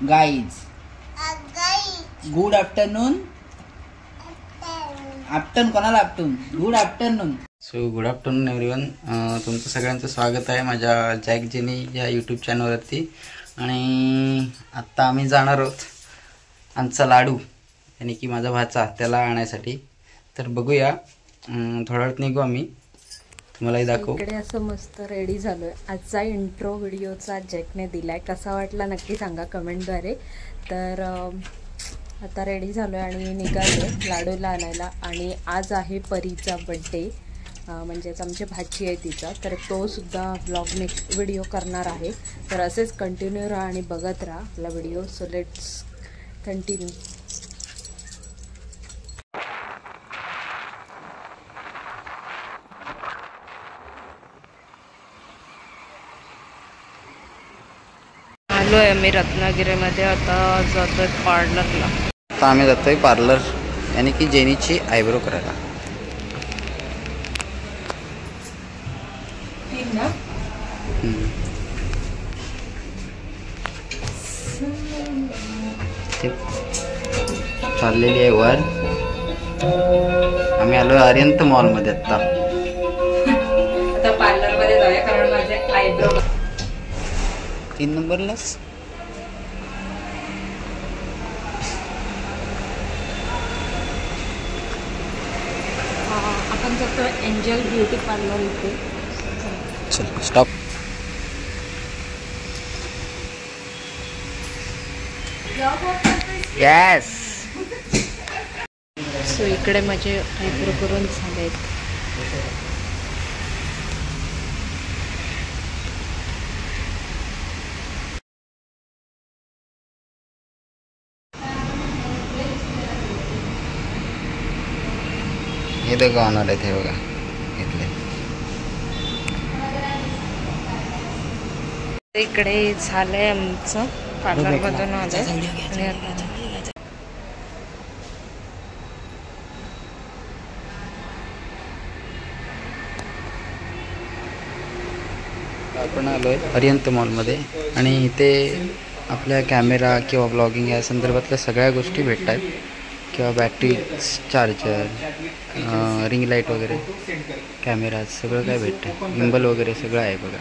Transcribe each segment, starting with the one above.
Guys good afternoon. Afternoon कोणाला afternoon? Good afternoon. So good afternoon everyone. तुमचं सगळ्यांचं स्वागत आहे माझ्या जॅक जेनी या यूट्यूब चॅनलवरती. आणि आत्ता आम्ही जाणार आहोत आमचा लाडू यानी की माझा भाचा त्याला आणायसाठी. तर बघूया थोड्या वेळात निघू आम्ही, तुम्हालाही दाखवू. इकडे असं मस्त रेडी झालोय. आजचा इंट्रो व्हिडिओचा जॅकने दिलाय, कसा वाटला नक्की सांगा कमेंटद्वारे. तर आता रेडी झालोय आणि निघालोय लाडूला आणायला. आणि आज आहे परीचा बड्डे, म्हणजेच आमची भाची आहे तिचा. तर तो सुद्धा ब्लॉग नेक्स्ट व्हिडिओ करणार आहे. तर असेच कंटिन्यू राहा आणि बघत राहा आपला व्हिडिओ. So let's continue. आलोय आम्ही रत्नागिरीमध्ये. आता जातोय पार्लरला. आता आम्ही जातोय पार्लर यानी की जेनीची आयब्रो करायला. चाललेली आहे वर. आम्ही आलो आर्यंत मॉल मध्ये. आता पार्लर मध्ये जाऊया कारण माझे आयब्रो 3 नंबरलाच. आपण जातो एंजल ब्युटी पार्लर इथे. चल स्टॉप. यस. सो इकडे माझे आयब्रो करून झालेत. हे दोघं होणार आहेत. हे बघा इथले. इकडे झालंय आमचं पार्लर मधून आलंय. आपण आलोय अरिहंत मॉलमध्ये. आणि इथे आपल्या कॅमेरा किंवा ब्लॉगिंग या संदर्भातल्या सगळ्या गोष्टी भेटत आहेत, किंवा बॅटरी चार्जर, रिंग लाईट वगैरे, कॅमेरा, सगळं काय भेटतं. गिम्बल वगैरे सगळं आहे बघा,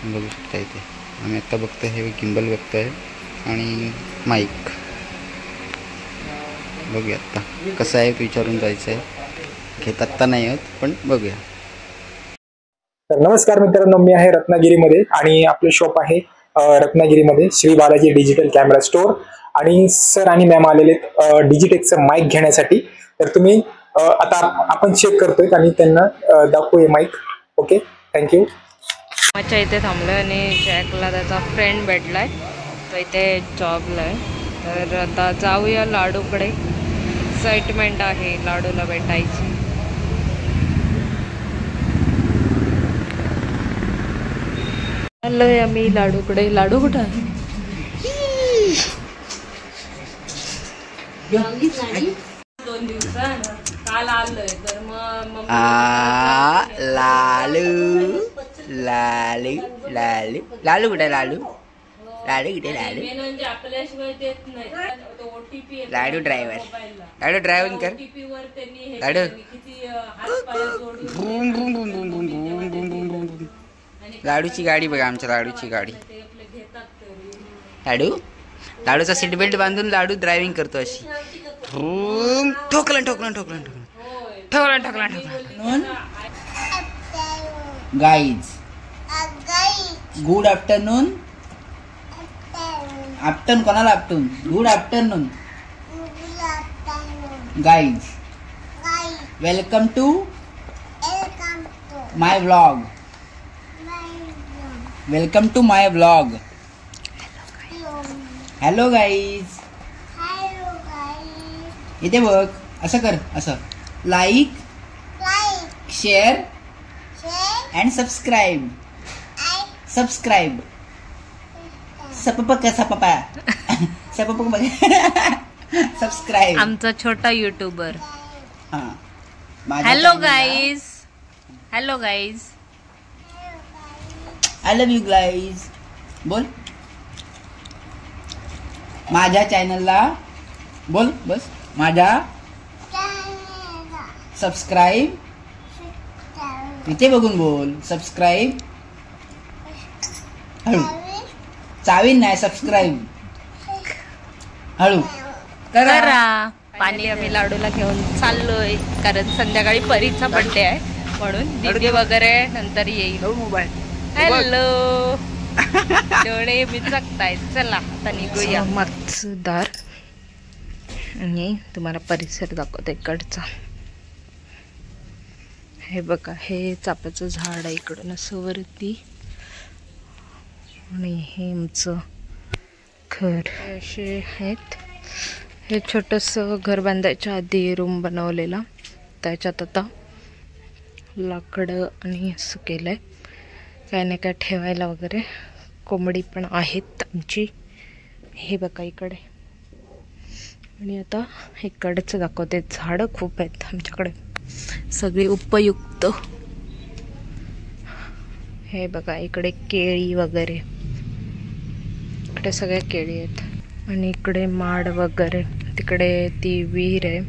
बघू शकता इथे. आम्ही आत्ता बघतोय हे गिम्बल बघतोय आणि माईक. बघूया आत्ता कसं आहे विचारून जायचं आहे. घेत आत्ता नाही आहोत पण बघूया. तर नमस्कार मित्रांनो, मी आहे रत्नागिरीमध्ये आणि आपले शॉप आहे रत्नागिरीमध्ये Shri Balaji digital camera store. आणि सर आणि मॅम आलेले डिजिटेकचं माईक घेण्यासाठी. तर तुम्ही आता आपण चेक करतोय आणि त्यांना दाखवूया माईक. Okay, thank you. माझ्या इथे थांबलोय आणि जॅकला त्याचा फ्रेंड भेटलाय, तो इथे जॉबला आहे. तर आता जाऊया लाडूकडे. एक्साइटमेंट आहे लाडूला भेटायची. आलोय आम्ही लाडूकडे. लाडू कुठं आहे? 2 दिवसांत काल आलोय. तर मग लालू लालू लालू लालू कुठे? लालू लालू कुठे? लालू म्हणजे आपल्याशिवाय देत नाही. ओटीपी लाडू ड्रायव्हर. लाडू ड्रायव्हिंग कर. लाडू लाडूची गाडी बघा, आमच्या लाडूची गाडी. लाडू लाडूचा सीट बेल्ट बांधून लाडू ड्रायव्हिंग करतो अशी. ठोकलं ठोकलं ठोकलं ठोकलं ठोकलं ठोकलं. Guys good afternoon. आफ्टरनून कोणाला afternoon? Good afternoon guys. Welcome to my vlog. Welcome to my vlog. Hello guys. इथे बघ, असं कर, असं like share and subscribe. Subscribe सपपा सपपा सपपा सबस्क्राईब. आमचा छोटा युट्यूबर. हां. Hello guys. Hello guys. I love you guys. बोल. माझ्या चॅनलला बोल बस माझ्या सबस्क्राईब इथे बघून बोल सबस्क्राईब हळू चावीन नाही सबस्क्राईब हळू करा. पाणी आम्ही लाडूला घेऊन चाललोय कारण संध्याकाळी परीचा बर्थडे आहे म्हणून दीदी वगैरे नंतर येईल. मोबाईल हॅलो डोळे मिचकतायत. चला आता निघूया. मत्सदार आणि तुम्हाला परिसर दाखवते इकडचा. हे बघा हे चाफ्याचं झाड आहे इकडून असं वरती आणि हे आमचं घर असे आहेत. हे छोटंसं घर बांधायच्या आधी रूम बनवलेला त्याच्यात आता लाकडं आणि असं केलं आहे काय नाही काय ठेवायला वगैरे. कोंबडी पण आहेत आमची. हे बघा इकडे आणि आता इकडचं दाखवते. झाडं खूप आहेत आमच्याकडे सगळी उपयुक्त. हे बघा इकडे केळी वगैरे इकडे सगळ्या केळी आहेत आणि इकडे माड वगैरे. तिकडे ती विहीर आहे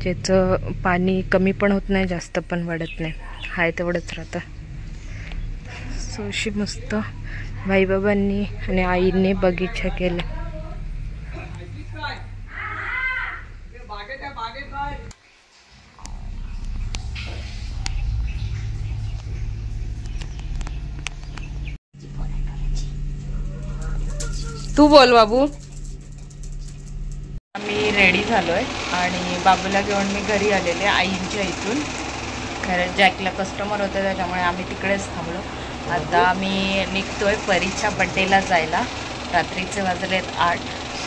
ज्याचं पाणी कमी पण होत नाही जास्त पण वाढत नाही हाय तेवढंच राहतं. सो अशी मस्त भाईबाबांनी आणि आईने बगीचा केला. तू बोल बाबू. आम्ही रेडी झालोय आणि बाबूला घेऊन मी घरी आलेले आईंच्या इथून. खरं जॅकला कस्टमर होतं त्याच्यामुळे आम्ही तिकडेच थांबलो. आता आम्ही निघतोय परीच्या बड्डेला जायला. रात्रीचे वाजलेत 8.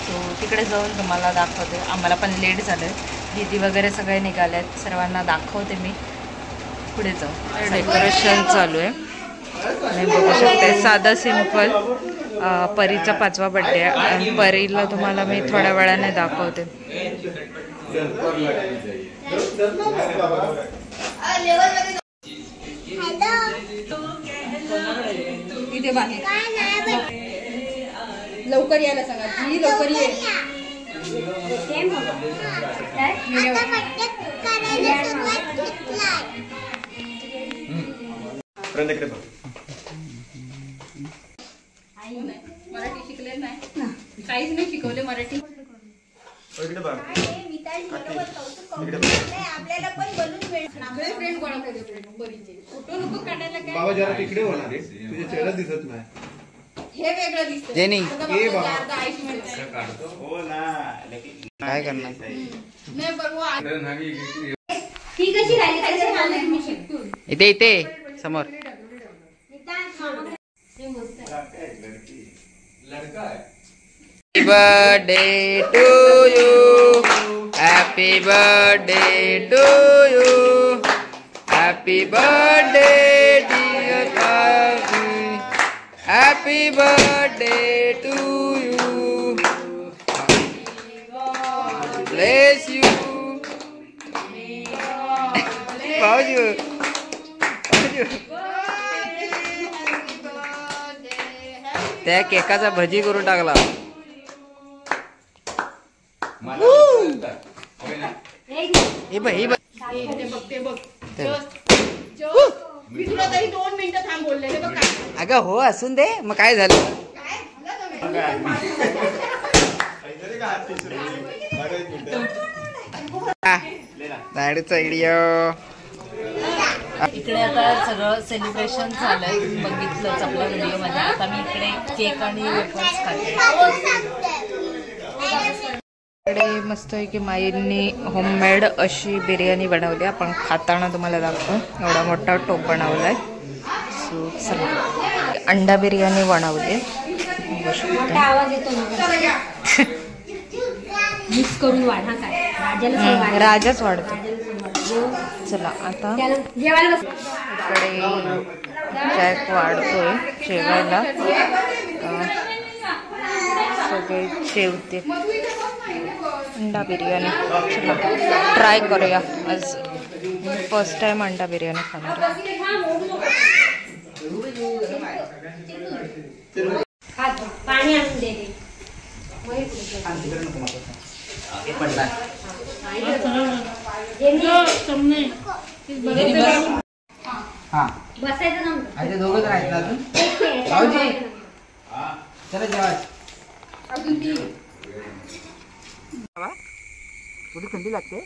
सो तिकडे जाऊन तुम्हाला दाखवते. आम्हाला पण लेट झालं आहे. दीदी वगैरे सगळे निघाले आहेत. सर्वांना दाखवते मी पुढे जाऊन. डेकोरेशन चालू आहे आणि बघू शकते साधा सिंपल. परीचा 5वा बड्डे आहे आणि परीला तुम्हाला मी थोड्या वेळाने दाखवते. इथे लवकर यायला सांगा जी लवकर ये. मराठी शिकले नाही काहीच नाही शिकवले मराठी. आपल्याला पण बनून फ्रेंड गोळा फोटो नको काढायला. काय बाबा जरा तिकडे होणार आहे तुझे चेहरा दिसत नाही. हे वेगळं दिसतं जेनी. काय करणार नाही बरोबर. ही कशी राहिली इथे इथे समोर. Happy birthday to you. Happy birthday to you. Happy birthday dear Tavi. Happy birthday to you. Bless you. Pauju. त्या केकाचा भजी करून टाकला. अगं हो असून दे मग काय झालं. व्हिडिओ इकडे आता सगळं सेलिब्रेशन झालंय बघितलंच आपल्या व्हिडिओमध्ये. आता मी इकडे केक आणि वेफर्स खाते. इकडे मस्त आहे की माईंनी होममेड अशी बिर्याणी बनवली. आपण खाताना तुम्हाला दाखवू. एवढा मोठा टोप बनवलाय. सो चला अंडा बिर्याणी बनवली. मिक्स करून वाढा काय राजाच वाढतो. चला आता इकडे जॅक वाढतोय जेवायला. सगळे जेवते. अंडा बिर्याणी चला ट्राय करूया. आज फर्स्ट टाइम अंडा बिर्याणी खाणार. पाणी आणून दे. हा बसायचं दोघंच राहायचं अजून भाऊजी चला जेवा थोडी थंडी लागते